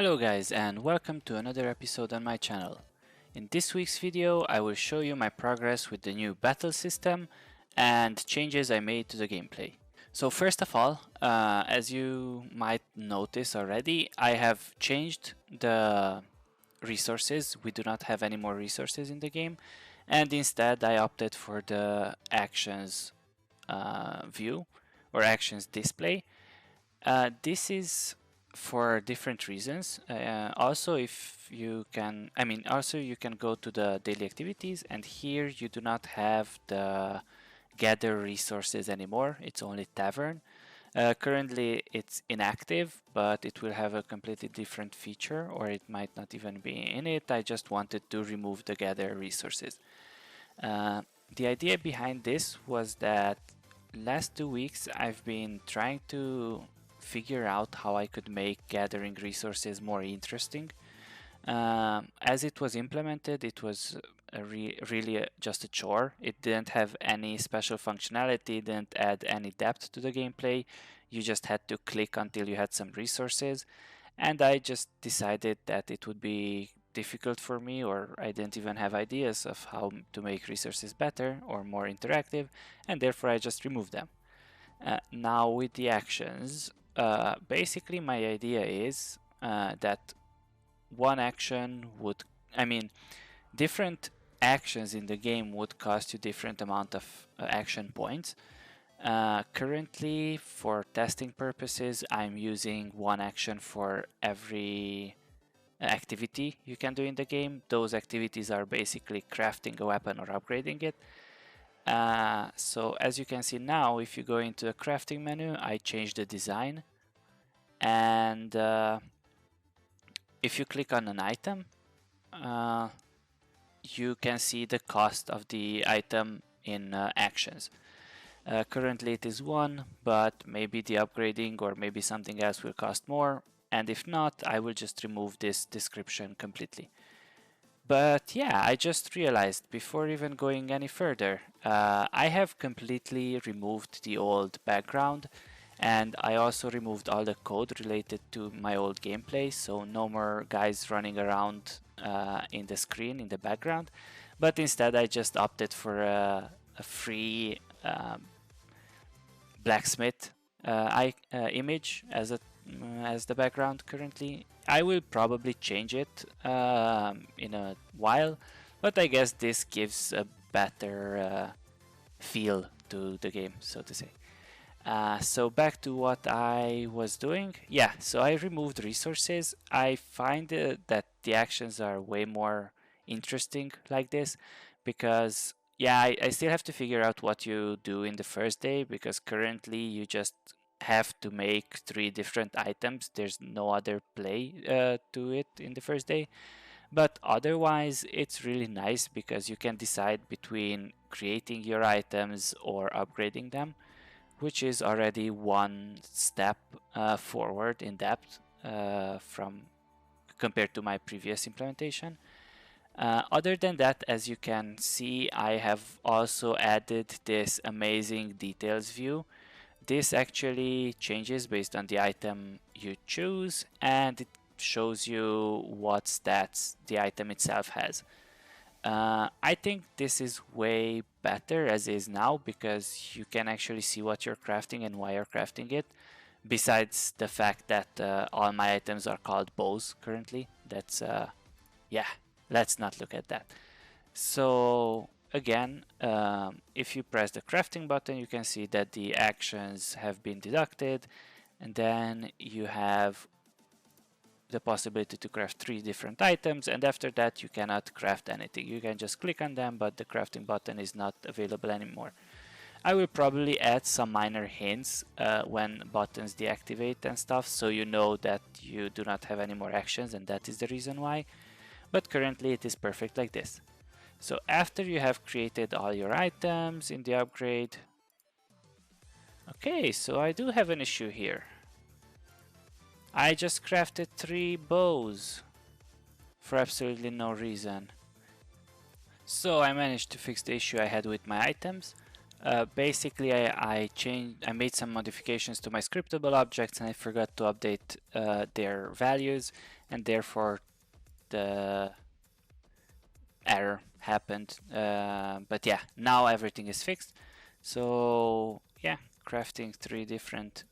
Hello guys and welcome to another episode on my channel. In this week's video I will show you my progress with the new battle system and changes I made to the gameplay. So first of all, as you might notice already, I have changed the resources. We do not have any more resources in the game, and instead I opted for the actions view or actions display. This is for different reasons. Also, if you can, also you can go to the daily activities, and here you do not have the gather resources anymore. It's only tavern. Currently it's inactive, but it will have a completely different feature, or it might not even be in it. I just wanted to remove the gather resources. The idea behind this was that last 2 weeks I've been trying to figure out how I could make gathering resources more interesting. As it was implemented, it was really just a chore. It didn't have any special functionality, didn't add any depth to the gameplay. You just had to click until you had some resources, and I just decided that it would be difficult for me, or I didn't even have ideas of how to make resources better or more interactive, and therefore I just removed them. Now with the actions, basically my idea is that one action would, different actions in the game would cost you different amount of action points. Currently, for testing purposes, I'm using one action for every activity you can do in the game. Those activities are basically crafting a weapon or upgrading it. So as you can see now, if you go into the crafting menu, I changed the design, and if you click on an item, you can see the cost of the item in actions. Currently it is 1, but maybe the upgrading or maybe something else will cost more, and if not, I will just remove this description completely. But yeah, I just realized before even going any further, I have completely removed the old background, and I also removed all the code related to my old gameplay, so no more guys running around in the screen in the background, but instead I just opted for a free blacksmith image as the background currently. I will probably change it in a while, but I guess this gives a better feel to the game, so to say. So back to what I was doing. Yeah, so I removed resources. I find that the actions are way more interesting like this, because yeah, I still have to figure out what you do in the first day, because currently you just have to make 3 different items. There's no other play to it in the first day. But otherwise it's really nice because you can decide between creating your items or upgrading them, which is already one step forward in depth from compared to my previous implementation. Other than that, as you can see, I have also added this amazing details view. This actually changes based on the item you choose, and it shows you what stats the item itself has. I think this is way better as is now, because you can actually see what you're crafting and why you're crafting it, besides the fact that all my items are called bows currently. That's yeah, let's not look at that. So again, if you press the crafting button, you can see that the actions have been deducted, and then you have the possibility to craft 3 different items, and after that you cannot craft anything. You can just click on them, but the crafting button is not available anymore. I will probably add some minor hints when buttons deactivate and stuff, so you know that you do not have any more actions, and that is the reason why. But currently it is perfect like this. So after you have created all your items in the upgrade... Okay, so I do have an issue here. I just crafted 3 bows for absolutely no reason. So I managed to fix the issue I had with my items. Basically, I made some modifications to my scriptable objects and I forgot to update their values, and therefore the error happened. But yeah, now everything is fixed. So yeah, crafting three different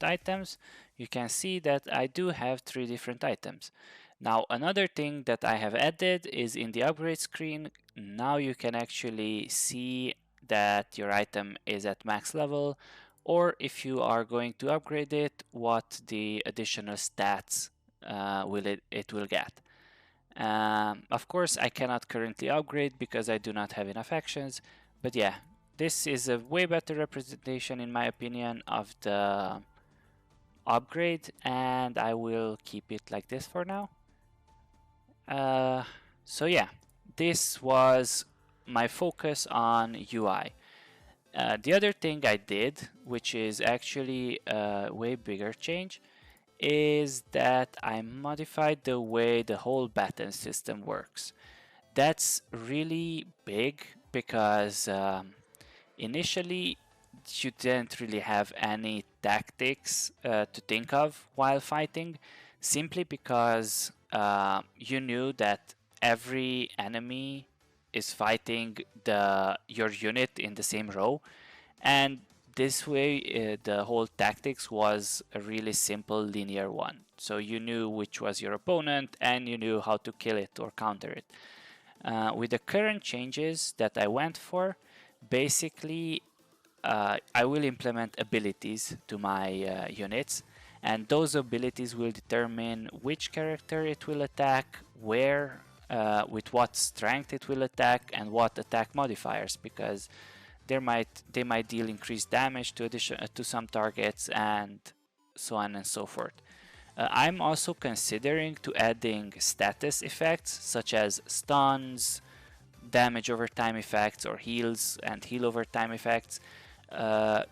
items. You can see that I do have three different items. Now another thing that I have added is in the upgrade screen. Now you can actually see that your item is at max level, or if you are going to upgrade it, what the additional stats it will get. Of course, I cannot currently upgrade because I do not have enough actions, but yeah, this is a way better representation in my opinion of the upgrade, and I will keep it like this for now. So yeah, this was my focus on UI. The other thing I did, which is actually a way bigger change, is that I modified the way the whole battle system works. That's really big because initially you didn't really have any tactics to think of while fighting, simply because you knew that every enemy is fighting your unit in the same row, and this way the whole tactics was a really simple linear one. So you knew which was your opponent and you knew how to kill it or counter it. With the current changes that I went for, basically I will implement abilities to my units, and those abilities will determine which character it will attack, where, with what strength it will attack, and what attack modifiers, because they might deal increased damage to some targets, and so on and so forth. I'm also considering to adding status effects such as stuns, damage over time effects, or heals and heal over time effects,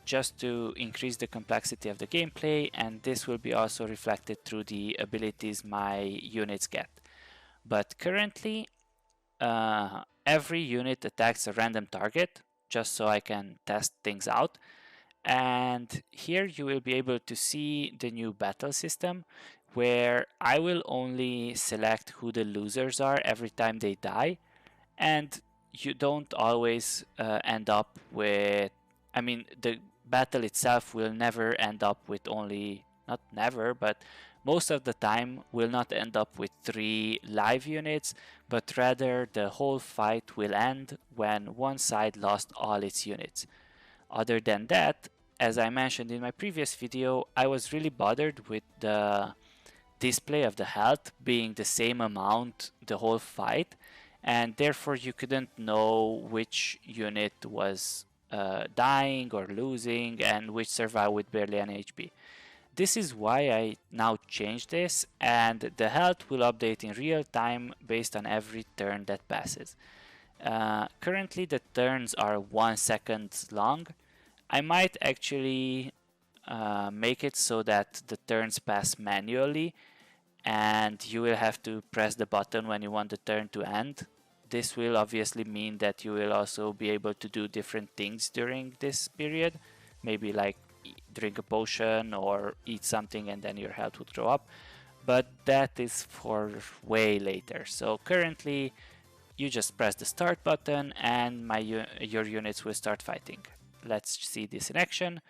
just to increase the complexity of the gameplay, and this will be also reflected through the abilities my units get. But currently, every unit attacks a random target, just so I can test things out. And here you will be able to see the new battle system, where I will only select who the losers are every time they die, and you don't always end up with, I mean, the battle itself will never end up with only, not never, but most of the time will not end up with 3 live units, but rather the whole fight will end when one side lost all its units. Other than that, as I mentioned in my previous video, I was really bothered with the display of the health being the same amount the whole fight, and therefore you couldn't know which unit was dying or losing and which survived with barely any HP. This is why I now changed this, and the health will update in real time based on every turn that passes. Currently the turns are 1 second long. I might actually make it so that the turns pass manually, and you will have to press the button when you want the turn to end. This will obviously mean that you will also be able to do different things during this period, maybe like drink a potion or eat something and then your health would grow up, but that is for way later. So currently you just press the start button and your units will start fighting. Let's see this in action.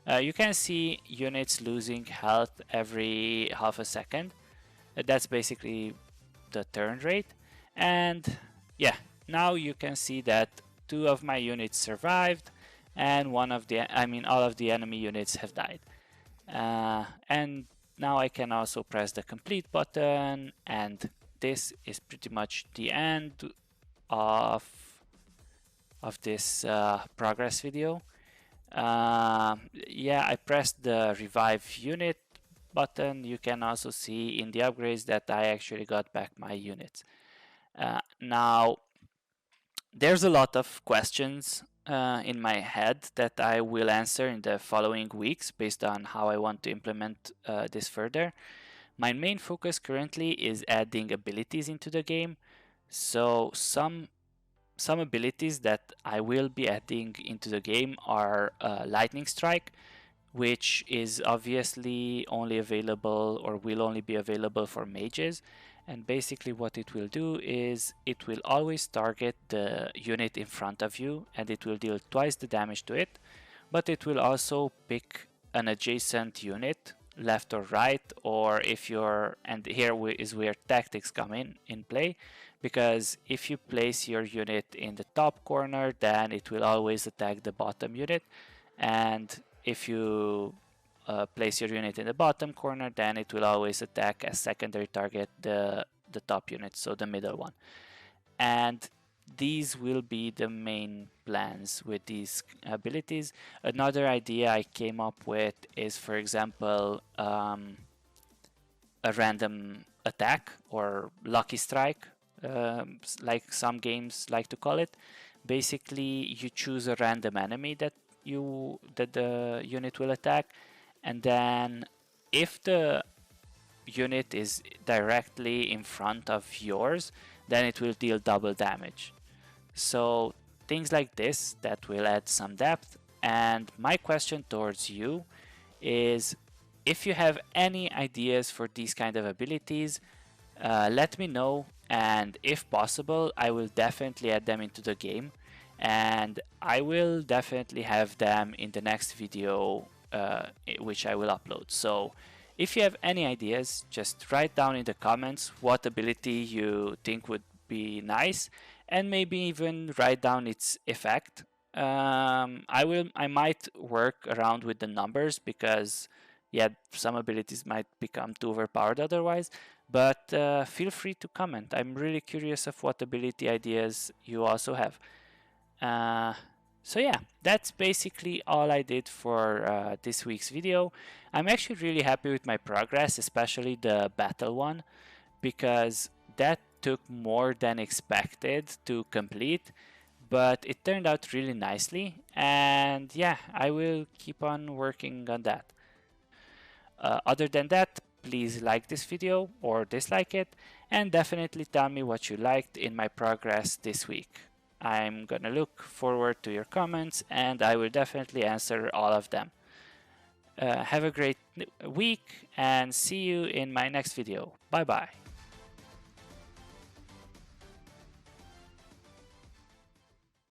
You can see units losing health every half a second. That's basically the turn rate, and yeah, now you can see that 2 of my units survived and all of the enemy units have died. And now I can also press the complete button, and this is pretty much the end of this progress video. Yeah, I pressed the revive unit button. You can also see in the upgrades that I actually got back my units. Now, there's a lot of questions in my head that I will answer in the following weeks based on how I want to implement this further. My main focus currently is adding abilities into the game. So some some abilities that I will be adding into the game are Lightning Strike, which is obviously only available or will only be available for mages. And basically what it will do is it will always target the unit in front of you and it will deal twice the damage to it, but it will also pick an adjacent unit left or right, or if you're, and here is where tactics come in play, because if you place your unit in the top corner, then it will always attack the bottom unit, and if you place your unit in the bottom corner, then it will always attack as secondary target the top unit, so the middle one. And these will be the main plans with these abilities. Another idea I came up with is, for example, a random attack or lucky strike, like some games like to call it. Basically, you choose a random enemy that the unit will attack, and then if the unit is directly in front of yours, then it will deal double damage. So things like this that will add some depth. And my question towards you is, if you have any ideas for these kind of abilities, let me know, and if possible I will definitely add them into the game, and I will definitely have them in the next video which I will upload. So if you have any ideas, just write down in the comments what ability you think would be nice, and maybe even write down its effect. I might work around with the numbers, because yeah, some abilities might become too overpowered otherwise, but feel free to comment. I'm really curious of what ability ideas you also have. So yeah, that's basically all I did for this week's video. I'm actually really happy with my progress, especially the battle one, because that took more than expected to complete, but it turned out really nicely, and yeah, I will keep on working on that. Other than that, please like this video or dislike it, and definitely tell me what you liked in my progress this week. I'm gonna look forward to your comments, and I will definitely answer all of them. Have a great week, and see you in my next video. Bye bye.